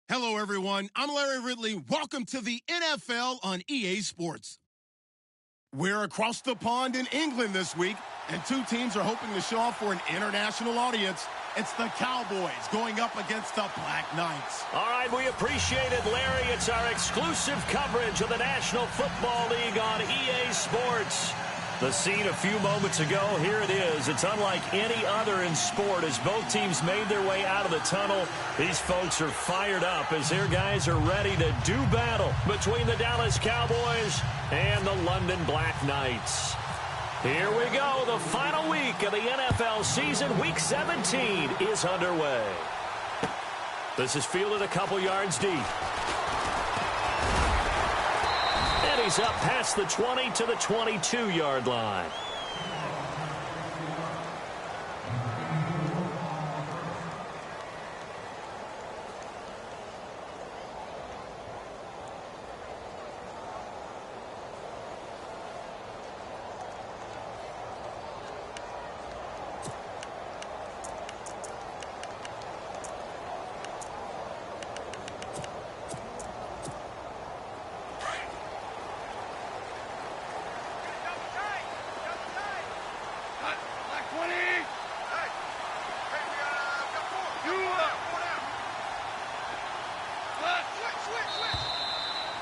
Hello, everyone. I'm Larry Ridley. Welcome to the NFL on EA Sports. We're across the pond in England this week, and two teams are hoping to show off for an international audience. It's the Cowboys going up against the Black Knights. All right, we appreciate it, Larry. It's our exclusive coverage of the National Football League on EA Sports. The scene a few moments ago, here it is. It's unlike any other in sport as both teams made their way out of the tunnel. These folks are fired up as their guys are ready to do battle between the Dallas Cowboys and the London Black Knights. Here we go. The final week of the NFL season. Week 17 is underway. This is fielded a couple yards deep. And he's up past the 20 to the 22-yard line.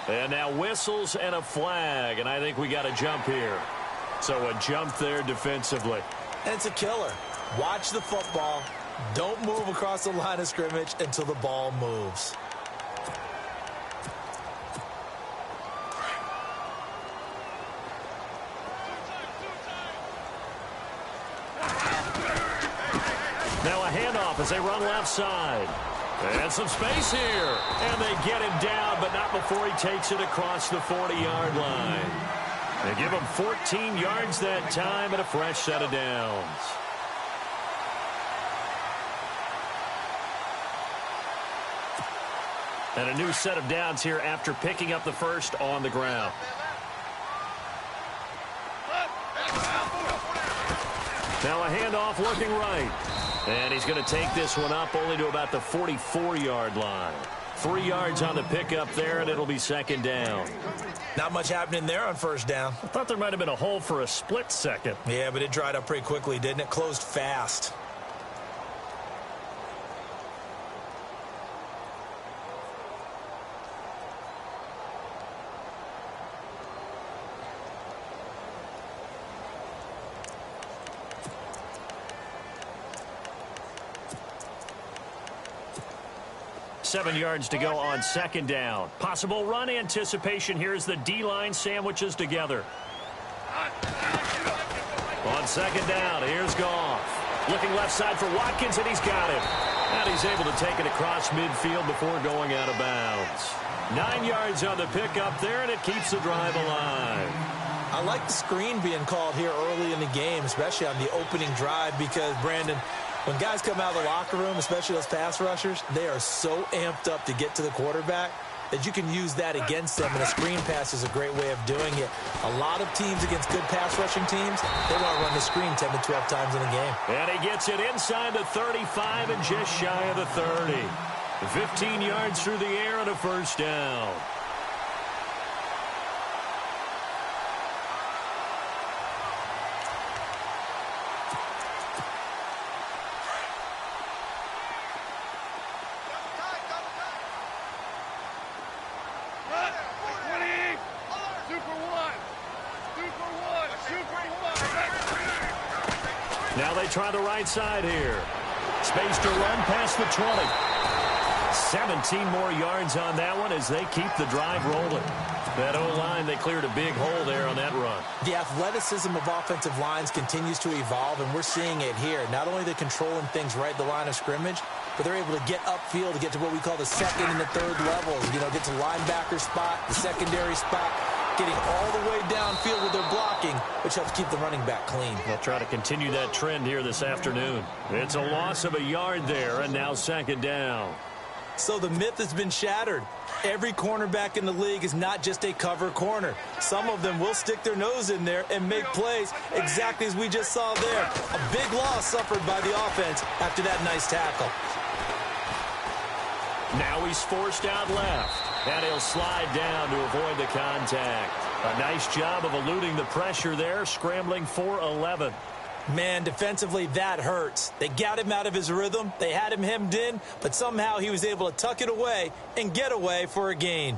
And now whistles and a flag, and I think we got a jump here. So a jump there defensively. And it's a killer. Watch the football. Don't move across the line of scrimmage until the ball moves. Now a handoff as they run left side. And some space here. And they get him down, but not before he takes it across the 40-yard line. They give him 14 yards that time and a fresh set of downs. And a new set of downs here after picking up the first on the ground. Now a handoff looking right. And he's going to take this one up only to about the 44-yard line. 3 yards on the pickup there, and it'll be second down. Not much happening there on first down. I thought there might have been a hole for a split second. Yeah, but it dried up pretty quickly, didn't it? Closed fast. Seven yards to go on second down. Possible run anticipation here as the D-line sandwiches together. On second down, here's Goff. Looking left side for Watkins, and he's got it. And he's able to take it across midfield before going out of bounds. 9 yards on the pickup there, and it keeps the drive alive. I like the screen being called here early in the game, especially on the opening drive, because, Brandon, when guys come out of the locker room, especially those pass rushers, they are so amped up to get to the quarterback that you can use that against them, and a screen pass is a great way of doing it. A lot of teams against good pass rushing teams, they want to run the screen 10 to 12 times in a game. And he gets it inside the 35 and just shy of the 30. 15 yards through the air and a first down. Now they try the right side here. Space to run past the 20. 17 more yards on that one as they keep the drive rolling. That O-line, they cleared a big hole there on that run. The athleticism of offensive lines continues to evolve, and we're seeing it here. Not only are they controlling things right at the line of scrimmage, but they're able to get upfield to get to what we call the second and the third levels. You know, get to linebacker spot, the secondary spot, getting all the way downfield with their blocking, which helps keep the running back clean. They'll try to continue that trend here this afternoon. It's a loss of a yard there, and now second down. So the myth has been shattered. Every cornerback in the league is not just a cover corner. Some of them will stick their nose in there and make plays exactly as we just saw there. A big loss suffered by the offense after that nice tackle. Now he's forced out left, and he'll slide down to avoid the contact. A nice job of eluding the pressure there, scrambling for 11. Man, defensively, that hurts. They got him out of his rhythm. They had him hemmed in, but somehow he was able to tuck it away and get away for a gain.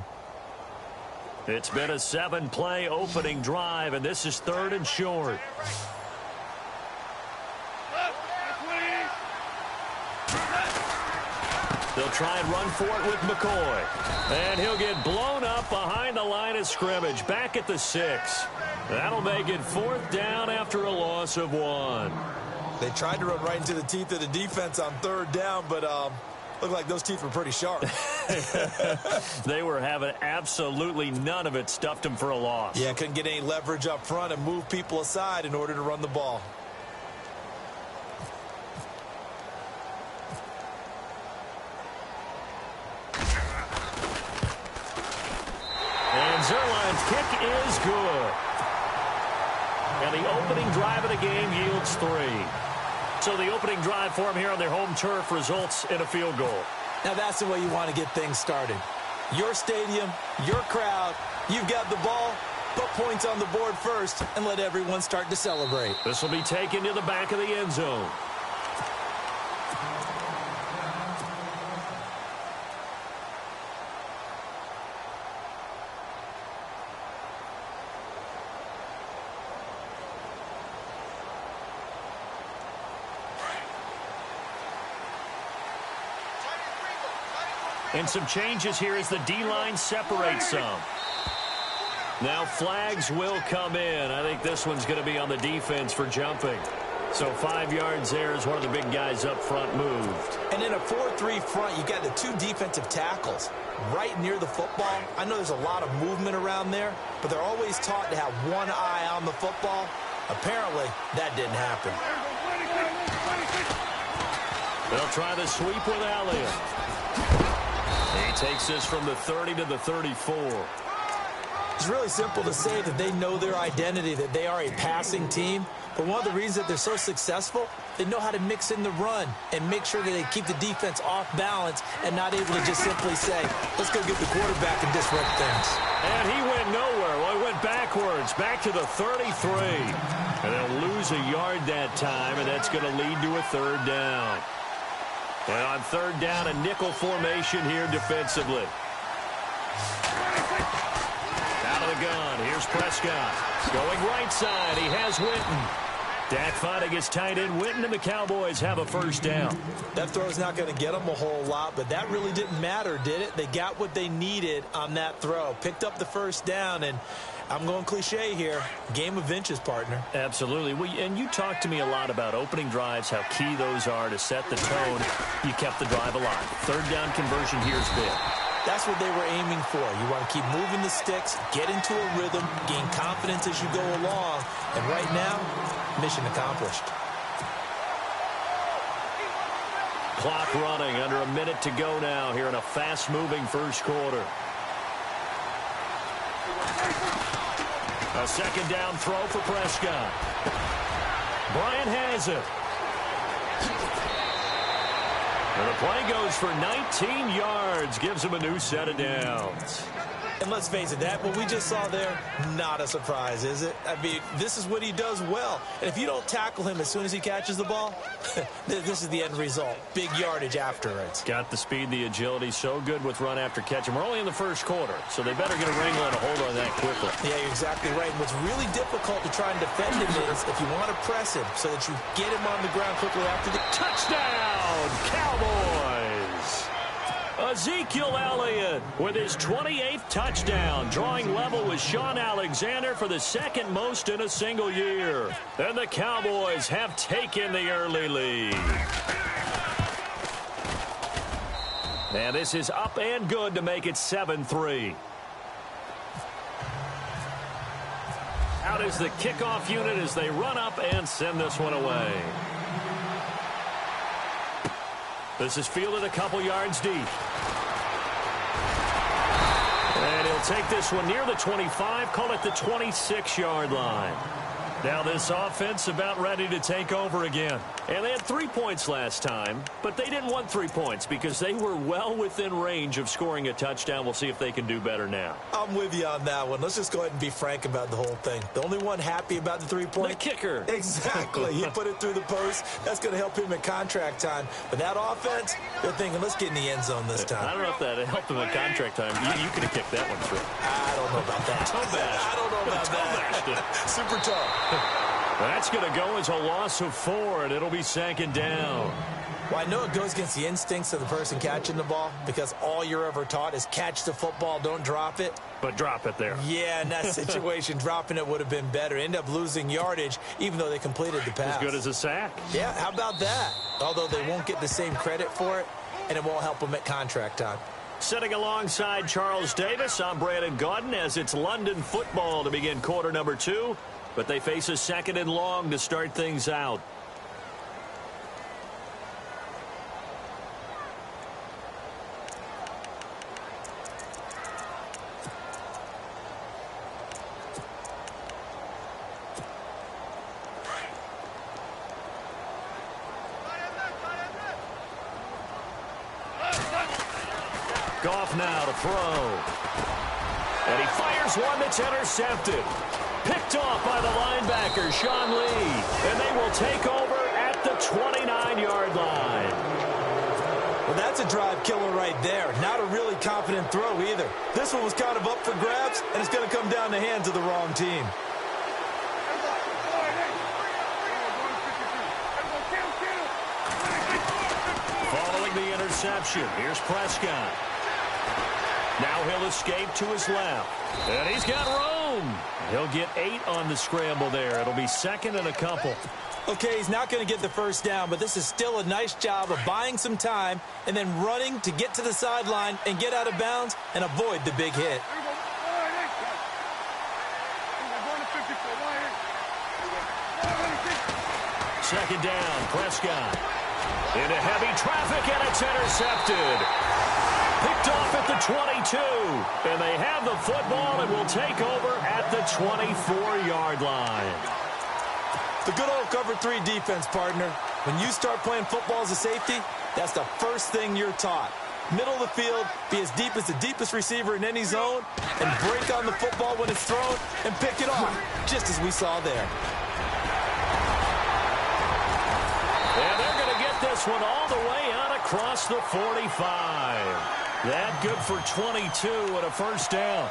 It's been a 7-play opening drive, and this is 3rd and short. They'll try and run for it with McCoy. And he'll get blown up behind the line of scrimmage, back at the 6. That'll make it 4th down after a loss of 1. They tried to run right into the teeth of the defense on 3rd down, but looked like those teeth were pretty sharp. They were having absolutely none of it, stuffed them for a loss. Yeah, couldn't get any leverage up front and move people aside in order to run the ball. And Zerline's kick is good. And the opening drive of the game yields 3. So the opening drive for him here on their home turf results in a field goal. Now that's the way you want to get things started. Your stadium, your crowd, you've got the ball, put points on the board first, and let everyone start to celebrate. This will be taken to the back of the end zone. And some changes here as the D-line separates some. Now flags will come in. I think this one's going to be on the defense for jumping. So 5 yards there as one of the big guys up front moved. And in a 4-3 front, you've got the 2 defensive tackles right near the football. I know there's a lot of movement around there, but they're always taught to have one eye on the football. Apparently, that didn't happen. They'll try the sweep with Elliott. He takes this from the 30 to the 34. It's really simple to say that they know their identity, that they are a passing team. But one of the reasons that they're so successful, they know how to mix in the run and make sure that they keep the defense off balance and not able to just simply say, let's go get the quarterback and disrupt things. And he went nowhere. Well, he went backwards, back to the 33. And they'll lose a yard that time, and that's going to lead to a 3rd down. And on 3rd down, a nickel formation here defensively. Out of the gun, here's Prescott. Going right side, he has Witten. Dak finally gets tight end Witten, and the Cowboys have a 1st down. That throw's not going to get them a whole lot, but that really didn't matter, did it? They got what they needed on that throw. Picked up the 1st down, and I'm going cliche here. Game of inches, partner. Absolutely. And you talked to me a lot about opening drives, how key those are to set the tone. You kept the drive alive. 3rd down conversion here's big. That's what they were aiming for. You want to keep moving the sticks, get into a rhythm, gain confidence as you go along. And right now, mission accomplished. Clock running, under a minute to go now here in a fast-moving 1st quarter. A 2nd down throw for Prescott. Bryant has it. And the play goes for 19 yards, gives him a new set of downs. And let's face it, that what we just saw there, not a surprise, is it? I mean, this is what he does well. And if you don't tackle him as soon as he catches the ball, this is the end result. Big yardage afterwards. Got the speed, the agility, so good with run after catch. And we're only in the 1st quarter, so they better get a wrangle and a hold on that quickly. Yeah, you're exactly right. And what's really difficult to try and defend him is if you want to press him so that you get him on the ground quickly after the touchdown, Cowboys! Ezekiel Elliott with his 28th touchdown, drawing level with Sean Alexander for the 2nd most in a single year. And the Cowboys have taken the early lead. And this is up and good to make it 7-3. Out is the kickoff unit as they run up and send this one away. This is fielded a couple yards deep. And he'll take this one near the 25, call it the 26-yard line. Now this offense about ready to take over again. And they had 3 points last time, but they didn't want 3 points because they were well within range of scoring a touchdown. We'll see if they can do better now. I'm with you on that one. Let's just go ahead and be frank about the whole thing. The only one happy about the 3-point? The kicker. Exactly. He put it through the post. That's going to help him in contract time. But that offense, they're thinking, let's get in the end zone this time. I don't know if that helped him in contract time. You could have kicked that one through. I don't know about that. I don't know about that. Super tough. That's going to go as a loss of 4, and it'll be 2nd down. Well, I know it goes against the instincts of the person catching the ball because all you're ever taught is catch the football, don't drop it. But drop it there. Yeah, in that situation, dropping it would have been better. End up losing yardage, even though they completed the pass. As good as a sack. Yeah, how about that? Although they won't get the same credit for it, and it won't help them at contract time. Sitting alongside Charles Davis, I'm Brandon Gaudin as it's London football to begin quarter number 2. But they face a 2nd and long to start things out. Goff now to throw. And he fires one that's intercepted. Picked off by the linebacker, Sean Lee. And they will take over at the 29-yard line. Well, that's a drive killer right there. Not a really confident throw either. This one was kind of up for grabs, and it's going to come down the hands of the wrong team. Following the interception, here's Prescott. Now he'll escape to his left. And he's got room. He'll get 8 on the scramble there. It'll be 2nd and a couple. Okay, he's not going to get the first down, but this is still a nice job of buying some time and then running to get to the sideline and get out of bounds and avoid the big hit. Second down, Prescott. Into heavy traffic, and it's intercepted. Picked off at the 22. And they have the football and will take over at the 24-yard line. The good old cover 3 defense, partner. When you start playing football as a safety, that's the first thing you're taught. Middle of the field, be as deep as the deepest receiver in any zone, and break on the football when it's thrown and pick it off, just as we saw there. And they're going to get this one all the way out across the 45. That good for 22 and a first down.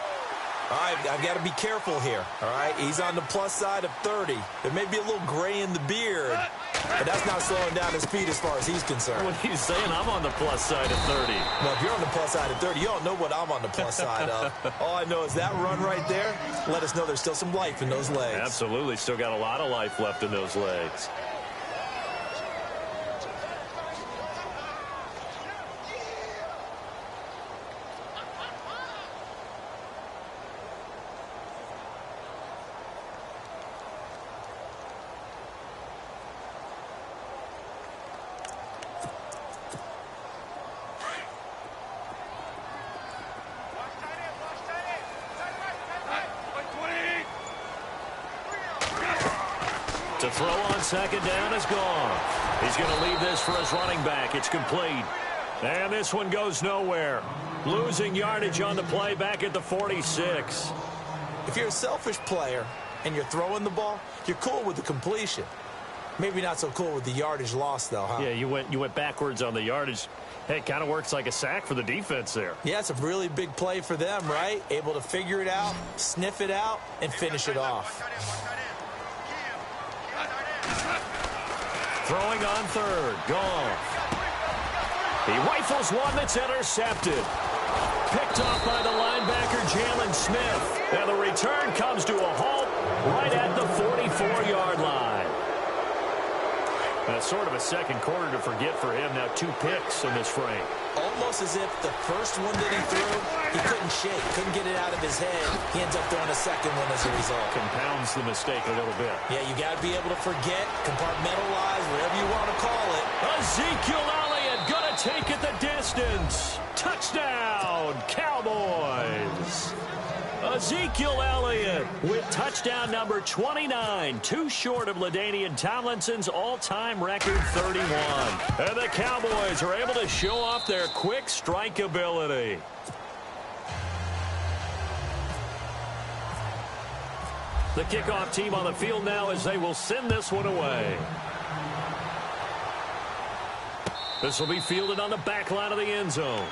All right, I've got to be careful here, all right? He's on the plus side of 30. There may be a little gray in the beard, but that's not slowing down his speed as far as he's concerned. What are you saying? I'm on the plus side of 30. Well, if you're on the plus side of 30, you don't know what I'm on the plus side of. All I know is that run right there let us know there's still some life in those legs. Absolutely. Still got a lot of life left in those legs. To throw on second down is gone. He's going to leave this for his running back. It's complete. And this one goes nowhere. Losing yardage on the play back at the 46. If you're a selfish player and you're throwing the ball, you're cool with the completion. Maybe not so cool with the yardage loss, though, huh? Yeah, you went backwards on the yardage. Hey, it kind of works like a sack for the defense there. Yeah, it's a really big play for them, right? Able to figure it out, sniff it out, and finish it off. Throwing on third. Goff. He rifles one that's intercepted. Picked off by the linebacker, Jalen Smith. And the return comes to a halt right at the 44-yard line. That's sort of a second quarter to forget for him. Now 2 picks in this frame. Almost as if the first one that he threw, he couldn't shake, couldn't get it out of his head. He ends up throwing a second one as a result. Compounds the mistake a little bit. Yeah, you got to be able to forget, compartmentalize, whatever you want to call it. Ezekiel Elliott going to take it the distance. Touchdown, Cowboys. Ezekiel Elliott with touchdown number 29, too short of LaDainian Tomlinson's all-time record 31. And the Cowboys are able to show off their quick strike ability. The kickoff team on the field now as they will send this one away. This will be fielded on the back line of the end zone.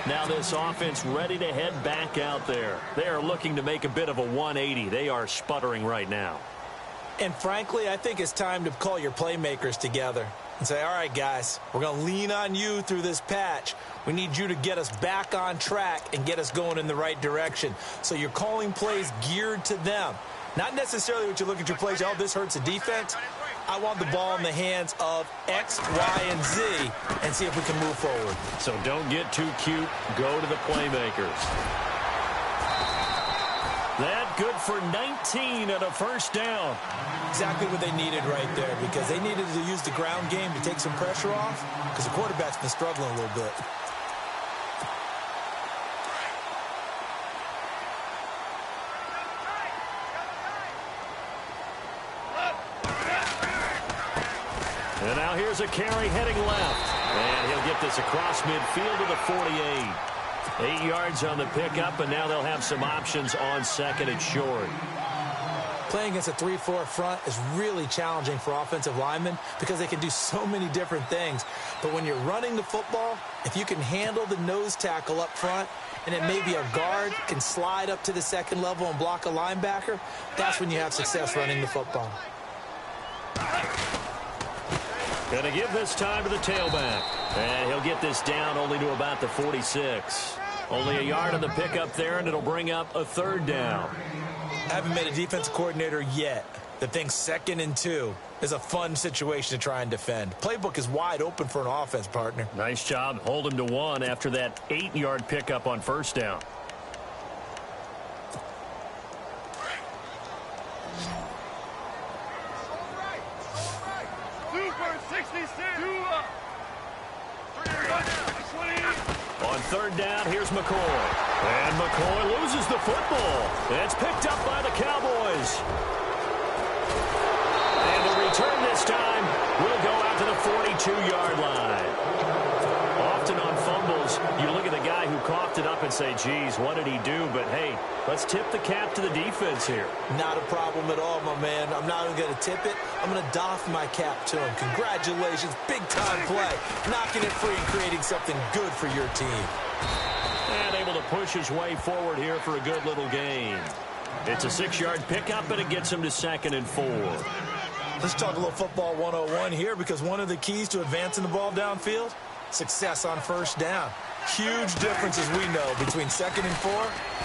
Now this offense ready to head back out there. They are looking to make a bit of a 180. They are sputtering right now. And frankly, I think it's time to call your playmakers together and say, all right, guys, we're going to lean on you through this patch. We need you to get us back on track and get us going in the right direction. So you're calling plays geared to them. Not necessarily what you look at your plays, oh, this hurts the defense. I want the ball in the hands of X, Y, and Z and see if we can move forward. So don't get too cute. Go to the playmakers. That good for 19 and a first down. Exactly what they needed right there, because they needed to use the ground game to take some pressure off because the quarterback's been struggling a little bit. And now here's a carry heading left. And he'll get this across midfield to the 48. 8 yards on the pickup, and now they'll have some options on second and short. Playing against a 3-4 front is really challenging for offensive linemen because they can do so many different things. But when you're running the football, if you can handle the nose tackle up front, and then maybe a guard can slide up to the second level and block a linebacker, that's when you have success running the football. Going to give this time to the tailback. And he'll get this down only to about the 46. Only a yard on the pickup there, and it'll bring up a third down. I haven't met a defensive coordinator yet that thinks 2nd and 2 is a fun situation to try and defend. Playbook is wide open for an offense, partner. Nice job. Hold him to 1 after that 8-yard pickup on first down. On third down, here's McCoy. And McCoy loses the football. It's picked up by the Cowboys. And the return this time will go out to the 42-yard line. Often on fumbles, you look at the guy who coughed it up and say, geez, what did he do? But, hey, let's tip the cap to the defense here. Not a problem at all, my man. I'm not even going to tip it. I'm going to doff my cap to him. Congratulations. Big-time play. Knocking it free and creating something good for your team. And able to push his way forward here for a good little gain. It's a 6-yard pickup, and it gets him to 2nd and 4. Let's talk a little football 101 here, because one of the keys to advancing the ball downfield, success on first down. Huge difference, as we know, between 2nd and 4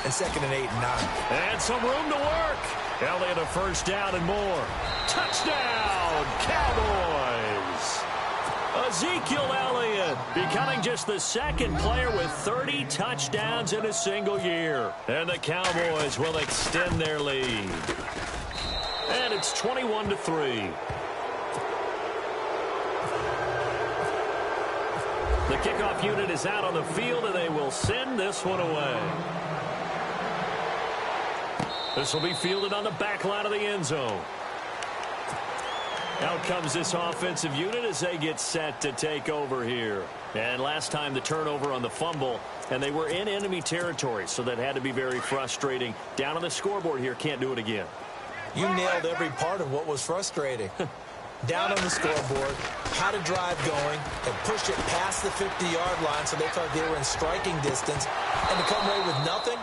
and 2nd and 8 and 9. And some room to work. Elliott a first down and more. Touchdown, Cowboys! Ezekiel Elliott becoming just the 2nd player with 30 touchdowns in a single year. And the Cowboys will extend their lead. And it's 21-3. The kickoff unit is out on the field, and they will send this one away. This will be fielded on the back line of the end zone. Out comes this offensive unit as they get set to take over here. And last time the turnover on the fumble, and they were in enemy territory, so that had to be very frustrating. Down on the scoreboard here, can't do it again. You nailed every part of what was frustrating. Down on the scoreboard, had a drive going, and pushed it past the 50-yard line, so they thought they were in striking distance, and to come away with nothing,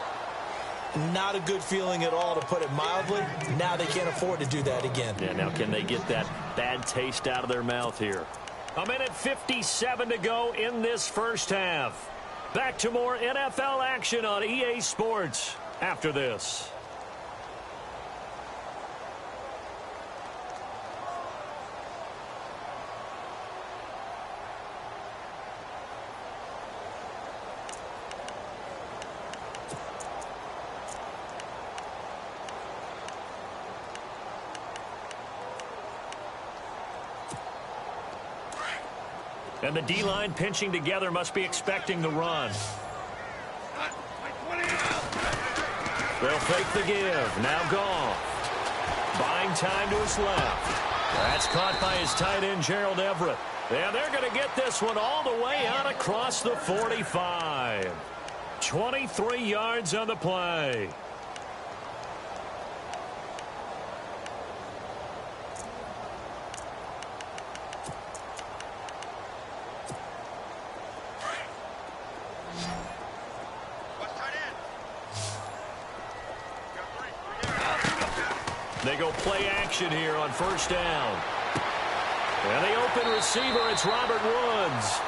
not a good feeling at all, to put it mildly. Now they can't afford to do that again. Yeah, now can they get that bad taste out of their mouth here? A minute 57 to go in this first half. Back to more NFL action on EA Sports after this. And the D-line pinching together, must be expecting the run. They'll fake the give. Now Goff. Buying time to his left. That's caught by his tight end, Gerald Everett. And they're going to get this one all the way out across the 45. 23 yards on the play. They go play action here on first down. And the open receiver, it's Robert Woods.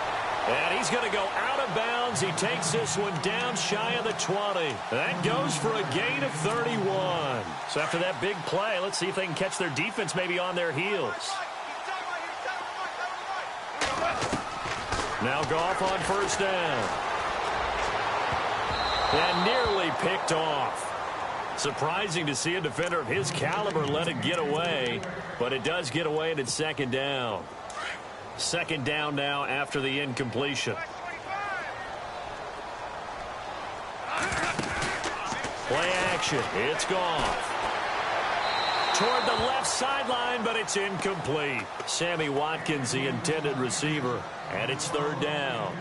And he's going to go out of bounds. He takes this one down shy of the 20. That goes for a gain of 31. So after that big play, let's see if they can catch their defense maybe on their heels. Now Goff on first down. And nearly picked off. Surprising to see a defender of his caliber let it get away, but it does get away and it's second down. Second down now after the incompletion. Play action. It's gone. Toward the left sideline, but it's incomplete. Sammy Watkins, the intended receiver, and it's third down.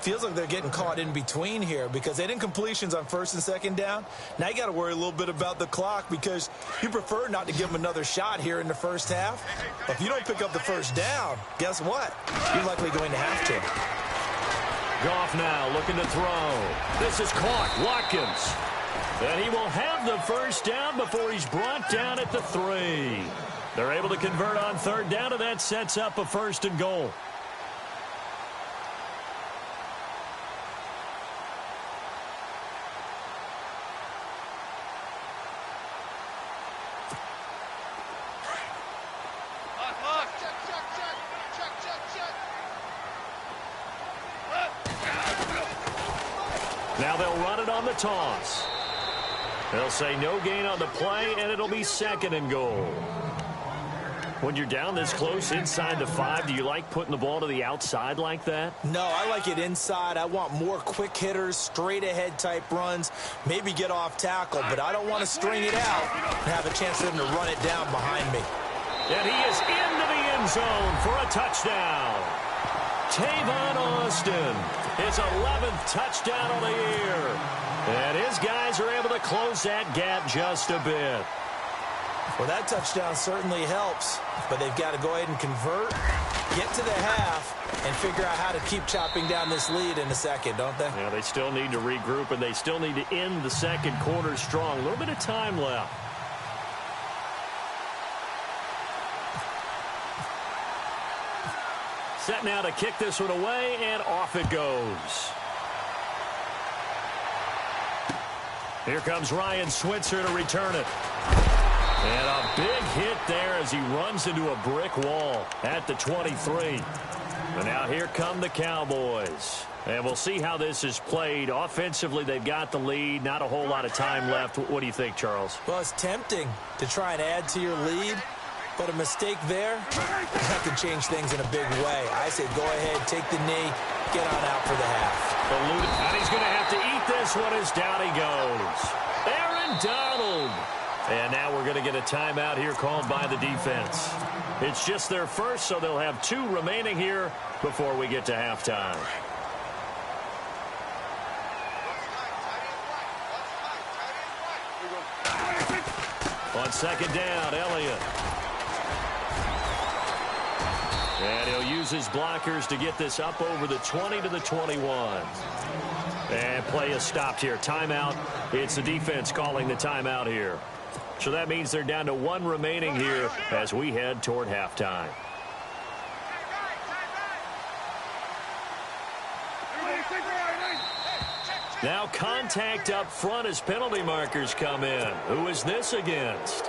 Feels like they're getting caught in between here because they didn't completions on first and second down. Now you got to worry a little bit about the clock because you prefer not to give them another shot here in the first half. But if you don't pick up the first down, guess what? You're likely going to have to. Goff now looking to throw. This is caught. Watkins. And he will have the first down before he's brought down at the 3. They're able to convert on third down, and that sets up a first and goal. Now they'll run it on the toss. They'll say no gain on the play, and it'll be second and goal. When you're down this close inside the 5, do you like putting the ball to the outside like that? No, I like it inside. I want more quick hitters, straight ahead type runs, maybe get off tackle, but I don't want to string it out and have a chance for them to run it down behind me. And he is into the end zone for a touchdown. Tavon Austin, his 11th touchdown of the year. And his guys are able to close that gap just a bit. Well, that touchdown certainly helps, but they've got to go ahead and convert, get to the half, and figure out how to keep chopping down this lead in the second, don't they? Yeah, they still need to regroup, and they still need to end the second quarter strong. A little bit of time left. Set now to kick this one away, and off it goes. Here comes Ryan Switzer to return it. And a big hit there as he runs into a brick wall at the 23. And now here come the Cowboys. And we'll see how this is played. Offensively, they've got the lead. Not a whole lot of time left. What do you think, Charles? Well, it's tempting to try and add to your lead. But a mistake there, that could change things in a big way. I say go ahead, take the knee, get on out for the half. And he's going to have to eat this one as down he goes. Aaron Donald. And now we're going to get a timeout here called by the defense. It's just their first, so they'll have 2 remaining here before we get to halftime. On second down, Elliott. And he'll use his blockers to get this up over the 20 to the 21. And play is stopped here. Timeout. It's the defense calling the timeout here. So that means they're down to 1 remaining here as we head toward halftime. Now contact up front as penalty markers come in. Who is this against?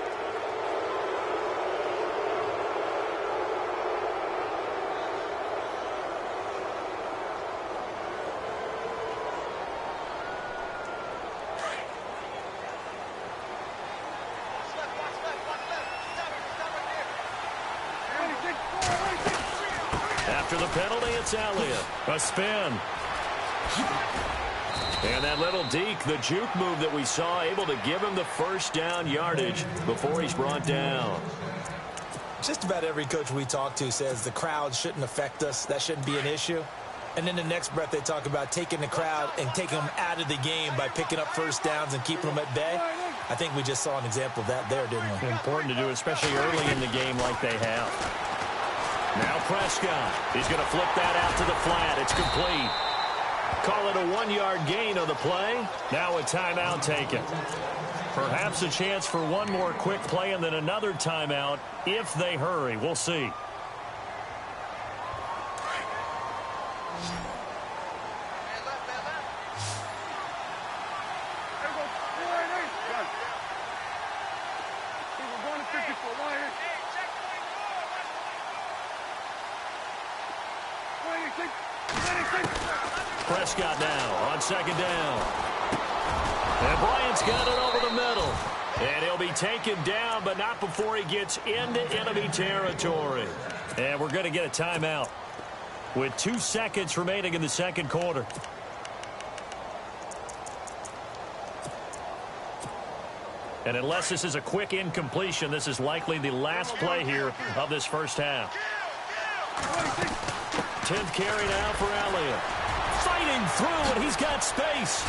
After the penalty, it's Elliott. A spin. And that little deke, the juke move that we saw, able to give him the first down yardage before he's brought down. Just about every coach we talk to says the crowd shouldn't affect us. That shouldn't be an issue. And in the next breath, they talk about taking the crowd and taking them out of the game by picking up first downs and keeping them at bay. I think we just saw an example of that there, didn't we? Important to do, especially early in the game like they have. Now Prescott. He's going to flip that out to the flat. It's complete. Call it a 1-yard gain on the play. Now a timeout taken. Perhaps a chance for one more quick play and then another timeout if they hurry. We'll see. Prescott now on second down. And Bryant's got it over the middle. And he'll be taken down, but not before he gets into enemy territory. And we're going to get a timeout with 2 seconds remaining in the second quarter. And unless this is a quick incompletion, this is likely the last play here of this first half. 10th carry now for Elliott. Fighting through, and he's got space.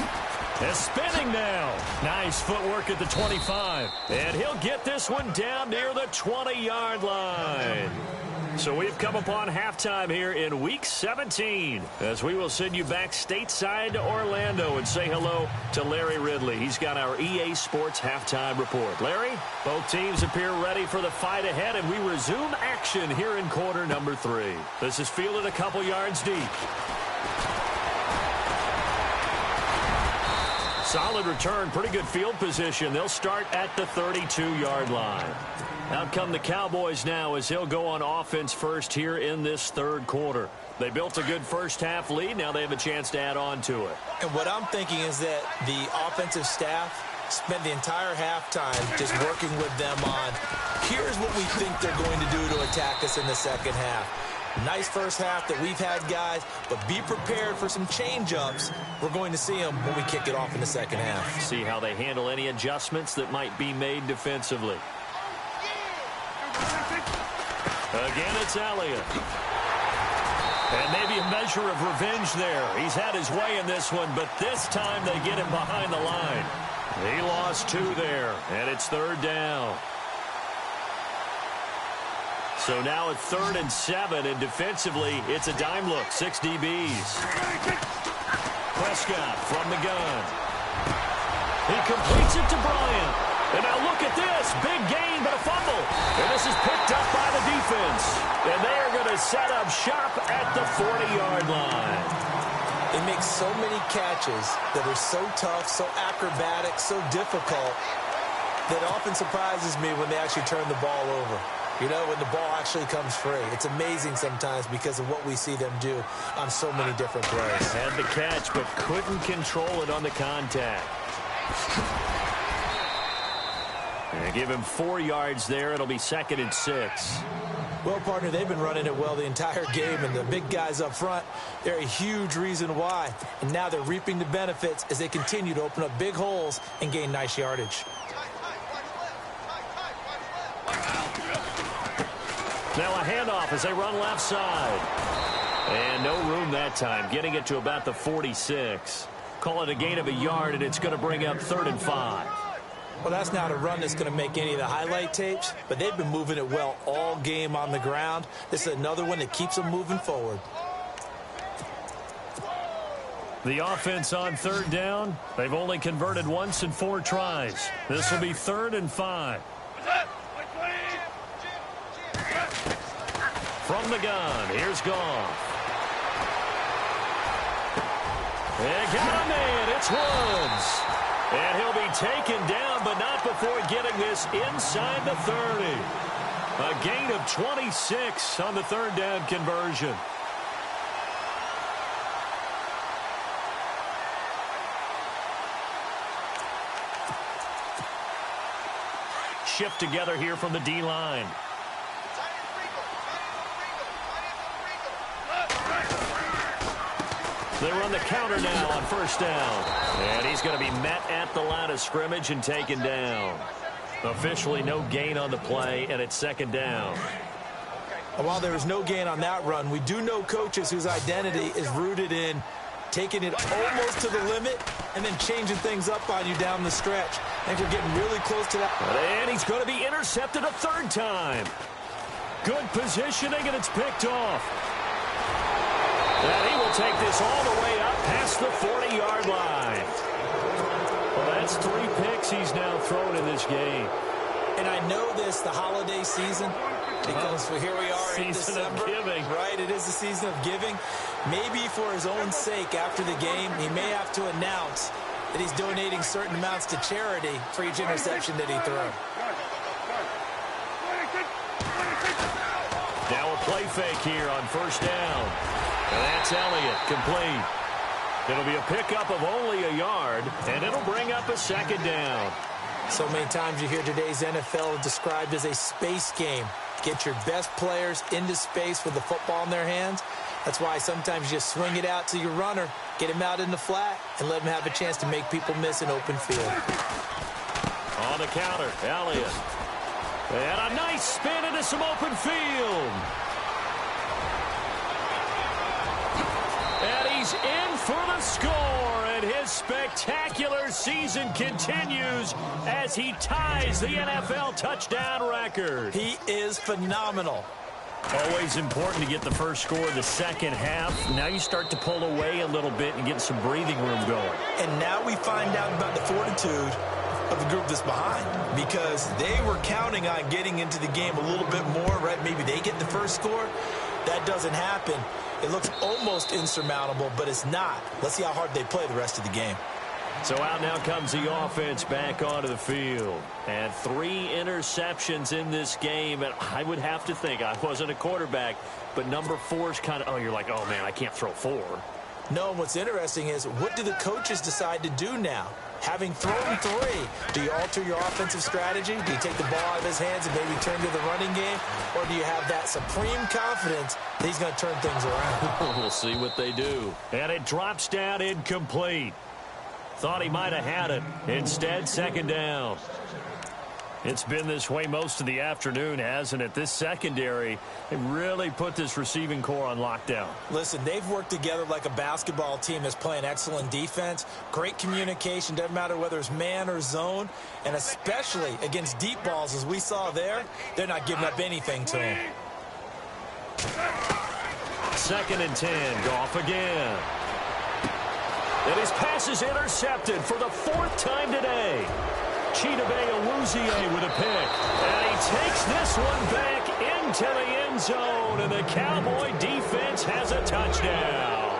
And spinning now. Nice footwork at the 25. And he'll get this one down near the 20-yard line. So we've come upon halftime here in Week 17 as we will send you back stateside to Orlando and say hello to Larry Ridley. He's got our EA Sports halftime report. Larry, both teams appear ready for the fight ahead, and we resume action here in quarter number 3. This is fielded a couple yards deep. Solid return, pretty good field position. They'll start at the 32-yard line. Out come the Cowboys now as they'll go on offense first here in this third quarter. They built a good first-half lead. Now they have a chance to add on to it. And what I'm thinking is that the offensive staff spent the entire halftime just working with them on, here's what we think they're going to do to attack us in the second half. Nice first half that we've had, guys, but be prepared for some change-ups. We're going to see them when we kick it off in the second half. See how they handle any adjustments that might be made defensively. Again, it's Elliott. And maybe a measure of revenge there. He's had his way in this one, but this time they get him behind the line. He lost 2 there, and it's third down. So now it's 3rd and 7, and defensively, it's a dime look, 6 DBs. Prescott from the gun. He completes it to Bryant. And now look at this. Big gain, but a fumble. And this is picked up by the defense. And they are going to set up shop at the 40-yard line. They make so many catches that are so tough, so acrobatic, so difficult, that often surprises me when they actually turn the ball over. You know, when the ball actually comes free. It's amazing sometimes because of what we see them do on so many different plays. Had the catch, but couldn't control it on the contact. And give him 4 yards there. It'll be 2nd and 6. Well, partner, they've been running it well the entire game, and the big guys up front, they're a huge reason why. And now they're reaping the benefits as they continue to open up big holes and gain nice yardage. Now a handoff as they run left side. And no room that time, getting it to about the 46. Call it a gain of a yard, and it's going to bring up 3rd and 5. Well, that's not a run that's going to make any of the highlight tapes, but they've been moving it well all game on the ground. This is another one that keeps them moving forward. The offense on 3rd down, they've only converted once in 4 tries. This will be 3rd and 5. From the gun, here's Goff. And got a man, it's Woods. And he'll be taken down, but not before getting this inside the 30. A gain of 26 on the 3rd down conversion. Shift together here from the D-line. They run the counter now on first down. And he's going to be met at the line of scrimmage and taken down. Officially no gain on the play, and it's second down. While there was no gain on that run, we do know coaches whose identity is rooted in taking it almost to the limit and then changing things up on you down the stretch. I think we're getting really close to that. And he's going to be intercepted a third time. Good positioning, and it's picked off. And he will take this all the way up past the 40-yard line. Well, that's 3 picks he's now thrown in this game. And I know this, the holiday season, because here we are in December. Season of giving. Right, it is the season of giving. Maybe for his own sake after the game, he may have to announce that he's donating certain amounts to charity for each interception that he throws. Now a play fake here on first down. And that's Elliott, complete. It'll be a pickup of only a yard, and it'll bring up a second down. So many times you hear today's NFL described as a space game. Get your best players into space with the football in their hands. That's why sometimes you just swing it out to your runner, get him out in the flat, and let him have a chance to make people miss an open field. On the counter, Elliott. And a nice spin into some open field. And he's in for the score, and his spectacular season continues as he ties the NFL touchdown record. He is phenomenal. Always important to get the first score of the second half. Now you start to pull away a little bit and get some breathing room going. And now we find out about the fortitude of the group that's behind, because they were counting on getting into the game a little bit more, right? Maybe they get the first score. That doesn't happen. It looks almost insurmountable, but it's not. Let's see how hard they play the rest of the game. So out now comes the offense back onto the field. And 3 interceptions in this game. And I would have to think, I wasn't a quarterback, but number 4 is kind of, oh, you're like, oh, man, I can't throw 4. No, what's interesting is, what do the coaches decide to do now? Having thrown 3, do you alter your offensive strategy? Do you take the ball out of his hands and maybe turn to the running game? Or do you have that supreme confidence that he's going to turn things around? We'll see what they do. And it drops down incomplete. Thought he might have had it. Instead, second down. It's been this way most of the afternoon, hasn't it? This secondary, they really put this receiving core on lockdown. Listen, they've worked together like a basketball team that's playing excellent defense. Great communication, doesn't matter whether it's man or zone. And especially against deep balls, as we saw there, they're not giving up anything to him. 2nd and 10, Goff again. And his pass is intercepted for the 4th time today. Chidobe Awuzie with a pick. And he takes this one back into the end zone. And the Cowboy defense has a touchdown.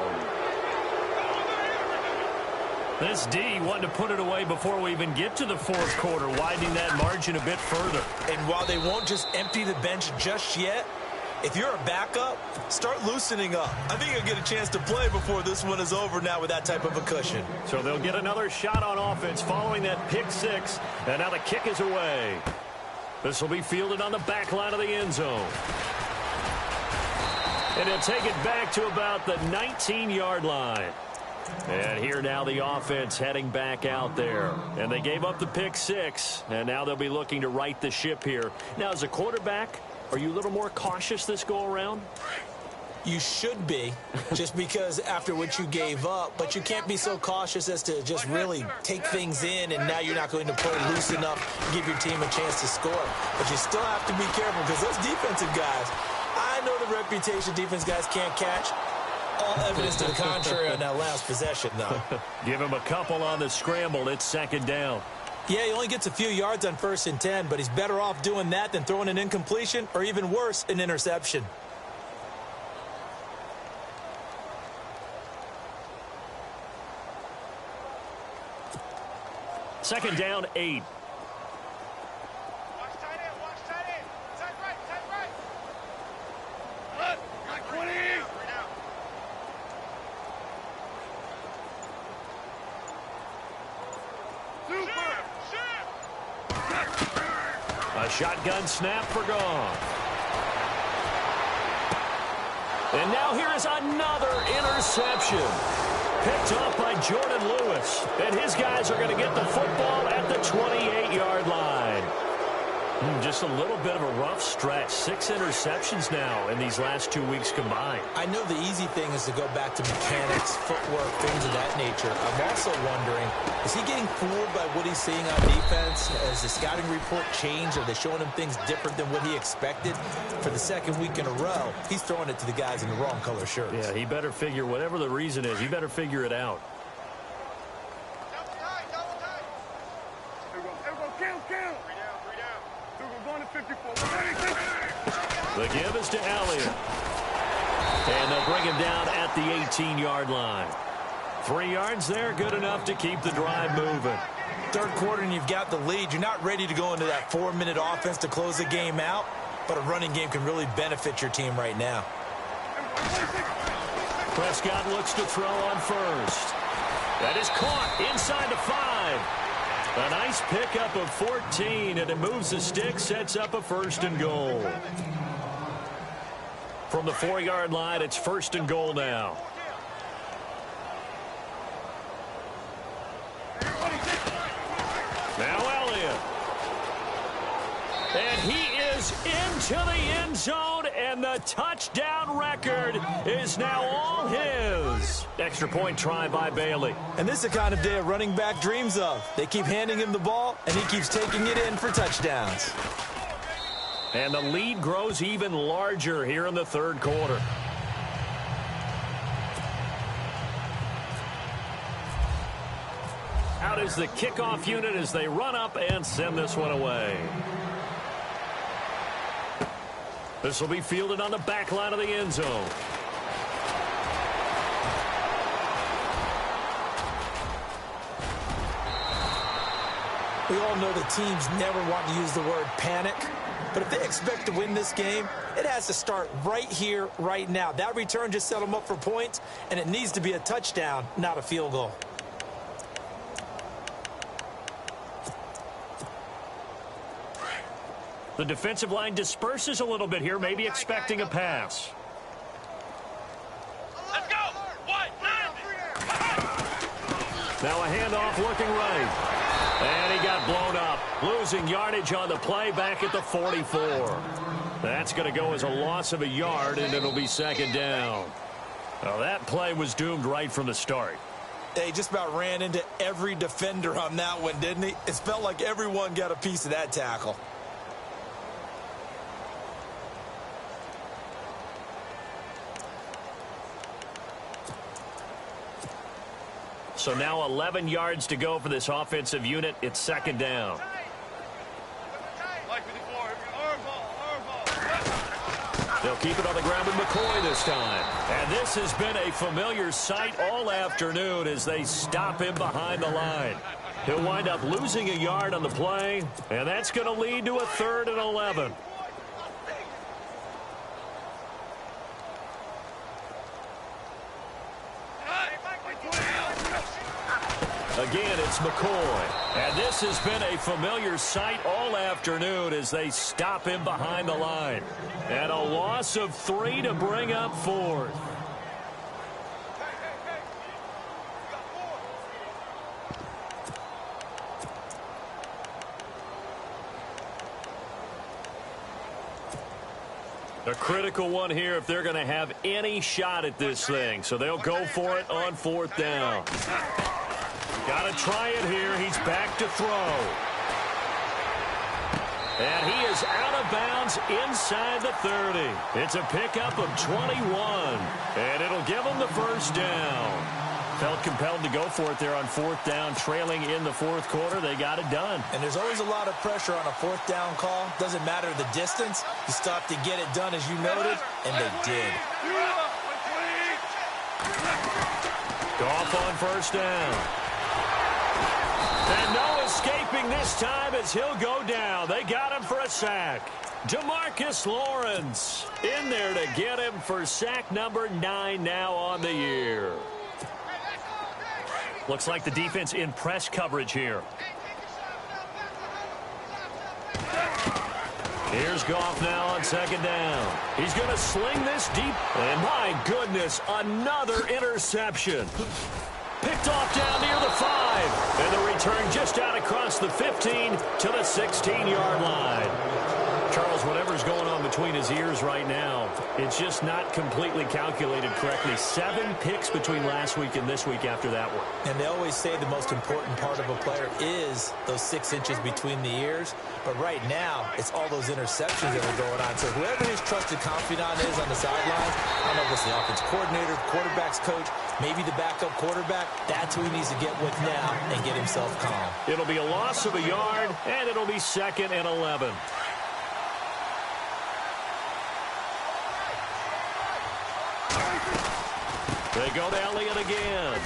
This D wanted to put it away before we even get to the 4th quarter, widening that margin a bit further. And while they won't just empty the bench just yet, if you're a backup, start loosening up. I think you'll get a chance to play before this one is over now with that type of a cushion. So they'll get another shot on offense following that pick 6. And now the kick is away. This will be fielded on the back line of the end zone. And he'll take it back to about the 19-yard line. And here now the offense heading back out there. And they gave up the pick 6. And now they'll be looking to right the ship here. Now, as a quarterback, are you a little more cautious this go-around? You should be, just because after what you gave up. But you can't be so cautious as to just really take things in, and now you're not going to play loose enough to give your team a chance to score. But you still have to be careful, because those defensive guys, I know the reputation defense guys can't catch. All evidence to the contrary on that last possession, though. Give him a couple on the scramble. It's second down. Yeah, he only gets a few yards on 1st and 10, but he's better off doing that than throwing an incompletion, or even worse, an interception. Second down, 8. Watch tight end, watch tight end. Tight right, tight right. Look, got 20. A shotgun snap for Goff. And now here is another interception. Picked off by Jordan Lewis. And his guys are going to get the football at the 28-yard line. Just a little bit of a rough stretch. 6 interceptions now in these last 2 weeks combined. I know the easy thing is to go back to mechanics, footwork, things of that nature. I'm also wondering, is he getting fooled by what he's seeing on defense? Has the scouting report changed? Are they showing him things different than what he expected? For the second week in a row, he's throwing it to the guys in the wrong color shirts. Yeah, he better figure, whatever the reason is, he better figure it out. The give is to Elliott. And they'll bring him down at the 18-yard line. 3 yards there, good enough to keep the drive moving. Third quarter and you've got the lead. You're not ready to go into that 4-minute offense to close the game out, but a running game can really benefit your team right now. Prescott looks to throw on first. That is caught inside the 5. A nice pickup of 14, and it moves the stick, sets up a 1st and goal. From the 4-yard line, it's 1st and goal now. Now Elliott. And he is into the end zone, and the touchdown record is now all his. Extra point try by Bailey. And this is the kind of day a running back dreams of. They keep handing him the ball, and he keeps taking it in for touchdowns. And the lead grows even larger here in the third quarter. Out is the kickoff unit as they run up and send this one away. This will be fielded on the back line of the end zone. We all know the teams never want to use the word panic. But if they expect to win this game, it has to start right here, right now. That return just set them up for points, and it needs to be a touchdown, not a field goal. The defensive line disperses a little bit here, maybe expecting a pass. Let's go! What? Now a handoff looking right. And he got blown up, losing yardage on the play back at the 44. That's going to go as a loss of a yard, and it'll be 2nd down. Well, that play was doomed right from the start. They just about ran into every defender on that one, didn't he? It felt like everyone got a piece of that tackle. So now 11 yards to go for this offensive unit. It's 2nd down. They'll keep it on the ground with McCoy this time. And this has been a familiar sight all afternoon as they stop him behind the line. He'll wind up losing a yard on the play, and that's going to lead to a 3rd and 11. Again, it's McCoy. And this has been a familiar sight all afternoon as they stop him behind the line. And a loss of 3 to bring up 4th. A critical one here if they're going to have any shot at this thing. So they'll go for it on 4th down. Got to try it here. He's back to throw. And he is out of bounds inside the 30. It's a pickup of 21. And it'll give him the 1st down. Felt compelled to go for it there on 4th down, trailing in the 4th quarter. They got it done. And there's always a lot of pressure on a 4th down call. Doesn't matter the distance. You stop to get it done, as you noted, and they did. Goff on 1st down. And no escaping this time as he'll go down. They got him for a sack. DeMarcus Lawrence in there to get him for sack number 9 now on the year. Looks like the defense in press coverage here. Here's Goff now on second down. He's going to sling this deep. And my goodness, another interception. Picked off down near the 5. And the return just out across the 15 to the 16-yard line. Charles, whatever's going on between his ears right now, it's just not completely calculated correctly. 7 picks between last week and this week after that one. And they always say the most important part of a player is those 6 inches between the ears. But right now, it's all those interceptions that are going on. So whoever his trusted confidant is on the sidelines, I don't know if it's the offense coordinator, quarterback's coach, maybe the backup quarterback, that's who he needs to get with now and get himself calm. It'll be a loss of a yard, and it'll be 2nd and 11. They go to Elliott again.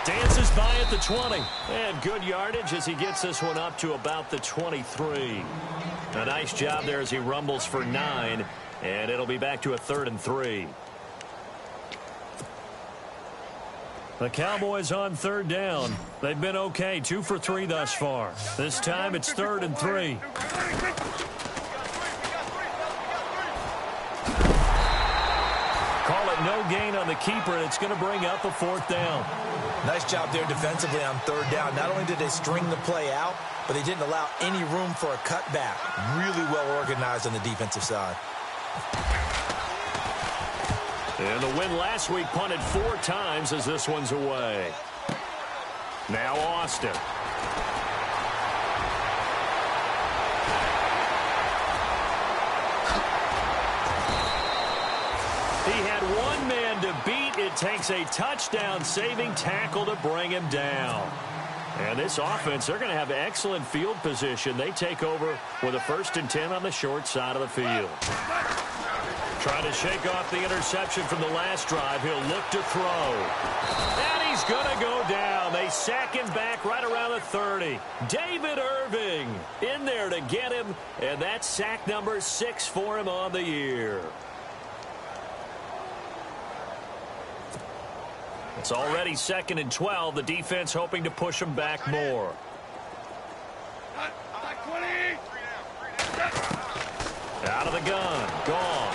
Dances by at the 20. And good yardage as he gets this one up to about the 23. A nice job there as he rumbles for 9. And it'll be back to a 3rd and 3. The Cowboys on 3rd down. They've been okay, 2 for 3 thus far. This time it's 3rd and 3. Call it no gain on the keeper, and it's going to bring up a 4th down. Nice job there defensively on 3rd down. Not only did they string the play out, but they didn't allow any room for a cutback. Really well organized on the defensive side. And the win last week punted 4 times as this one's away. Now Austin. He had one man to beat. It takes a touchdown-saving tackle to bring him down. And this offense, they're going to have excellent field position. They take over with a 1st and 10 on the short side of the field. Trying to shake off the interception from the last drive. He'll look to throw. And he's going to go down. They sack him back right around the 30. David Irving in there to get him. And that's sack number 6 for him on the year. It's already 2nd and 12. The defense hoping to push them back more. Out of the gun. Gone.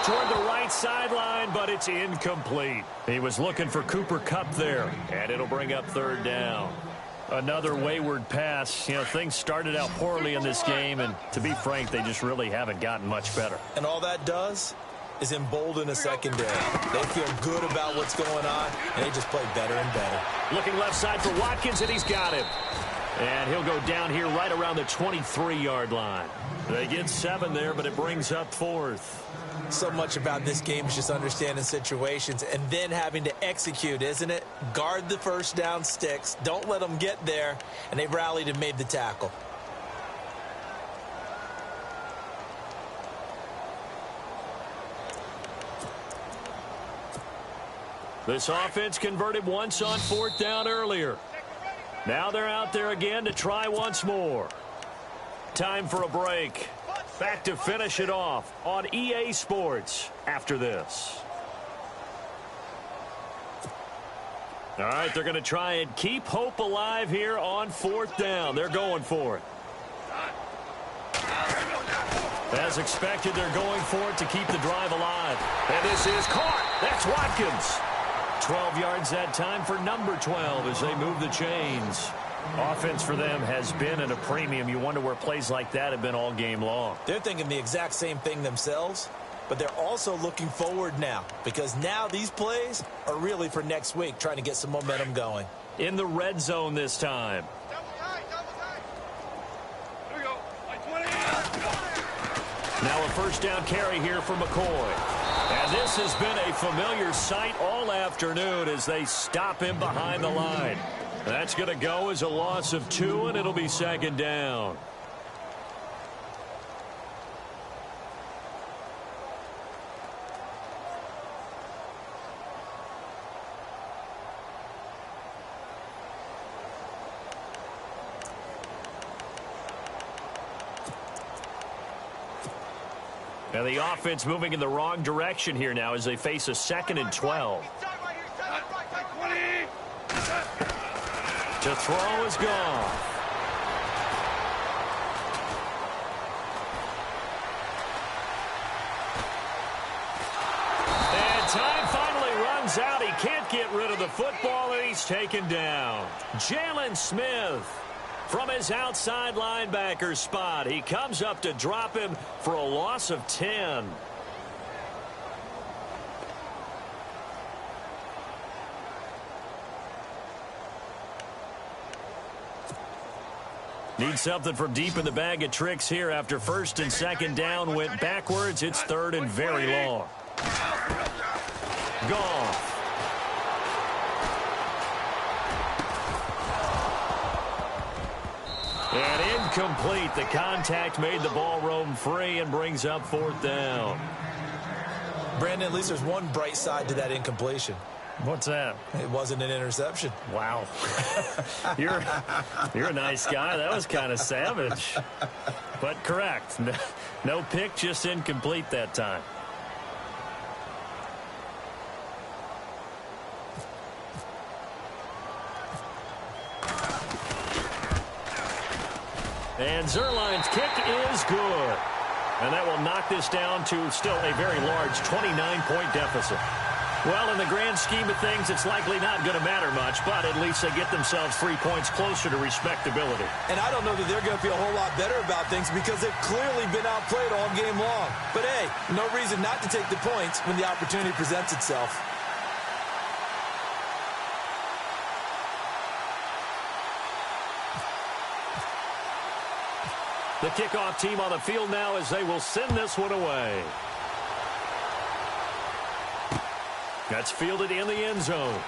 Toward the right sideline, but it's incomplete. He was looking for Cooper Kupp there, and it'll bring up 3rd down. Another wayward pass. You know, things started out poorly in this game, and to be frank, they just really haven't gotten much better. And all that does is embolden a secondary. They feel good about what's going on, and they just play better and better. Looking left side for Watkins, and he's got him. And he'll go down here right around the 23-yard line. They get 7 there, but it brings up 4th. So much about this game is just understanding situations and then having to execute, isn't it? Guard the 1st down sticks. Don't let them get there. And they rallied and made the tackle. This offense converted once on 4th down earlier. Now they're out there again to try once more. Time for a break. Back to finish it off on EA Sports after this. All right, they're going to try and keep hope alive here on 4th down. They're going for it. As expected, they're going for it to keep the drive alive. And this is caught. That's Watkins. 12 yards that time for number 12 as they move the chains. Offense for them has been at a premium. You wonder where plays like that have been all game long. They're thinking the exact same thing themselves, but they're also looking forward now because now these plays are really for next week, trying to get some momentum going. In the red zone this time. Here we go. Now a 1st down carry here for McCoy. And this has been a familiar sight all afternoon as they stop him behind the line. That's going to go as a loss of 2, and it'll be 2nd down. And the offense moving in the wrong direction here now as they face a 2nd and 12. To throw is gone. goes out. He can't get rid of the football, and he's taken down. Jalen Smith from his outside linebacker spot. He comes up to drop him for a loss of 10. Need something from deep in the bag of tricks here after first and second down went backwards. It's third and very long. Goff. And incomplete. The contact made the ball roam free and brings up fourth down. Brandon, at least there's one bright side to that incompletion. What's that? It wasn't an interception. Wow. You're a nice guy. That was kind of savage. But correct. No pick, just incomplete that time. And Zerline's kick is good. And that will knock this down to still a very large 29-point deficit. Well, in the grand scheme of things, it's likely not going to matter much, but at least they get themselves 3 points closer to respectability. And I don't know that they're going to feel a whole lot better about things because they've clearly been outplayed all game long. But, hey, no reason not to take the points when the opportunity presents itself. The kickoff team on the field now as they will send this one away. That's fielded in the end zone.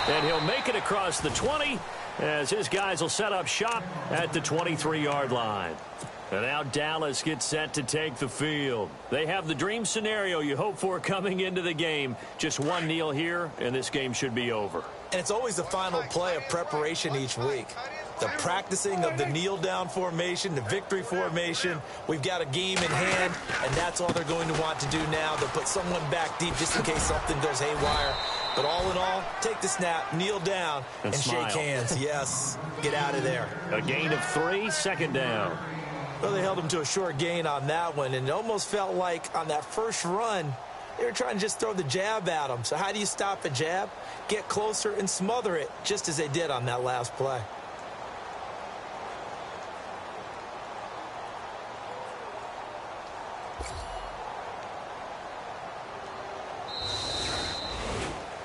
And he'll make it across the 20 as his guys will set up shop at the 23-yard line. And now Dallas gets set to take the field. They have the dream scenario you hope for coming into the game. Just one kneel here, and this game should be over. And it's always the final play of preparation each week. The practicing of the kneel-down formation, the victory formation. We've got a game in hand, and that's all they're going to want to do now. They'll put someone back deep just in case something goes haywire. But all in all, take the snap, kneel down, and shake hands. Yes, get out of there. A gain of 3, second down. Well, they held him to a short gain on that one, and it almost felt like on that first run, they were trying to just throw the jab at him. So how do you stop a jab? Get closer and smother it, just as they did on that last play.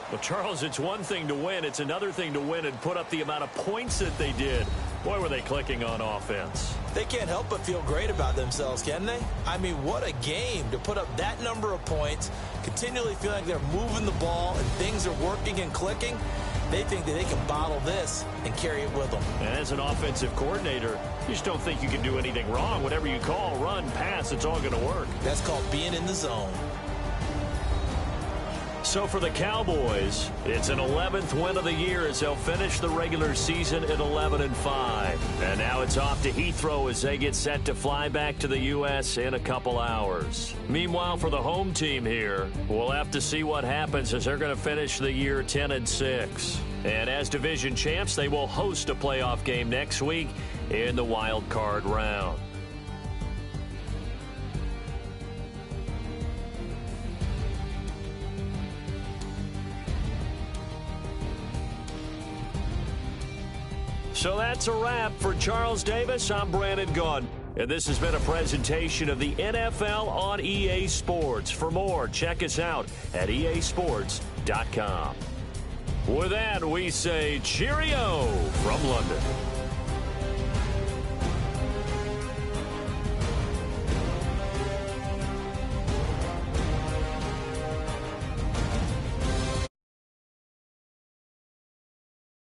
Well, Charles, it's one thing to win. It's another thing to win and put up the amount of points that they did. Boy, were they clicking on offense. They can't help but feel great about themselves, can they? I mean, what a game to put up that number of points, continually feel like they're moving the ball and things are working and clicking. They think that they can bottle this and carry it with them. And as an offensive coordinator, you just don't think you can do anything wrong. Whatever you call, run, pass, it's all going to work. That's called being in the zone. So for the Cowboys, it's an 11th win of the year as they'll finish the regular season at 11-5. And now it's off to Heathrow as they get set to fly back to the U.S. in a couple hours. Meanwhile, for the home team here, we'll have to see what happens as they're going to finish the year 10-6. And as division champs, they will host a playoff game next week in the wild card round. So that's a wrap. For Charles Davis, I'm Brandon Gaudin. And this has been a presentation of the NFL on EA Sports. For more, check us out at easports.com. With that, we say cheerio from London.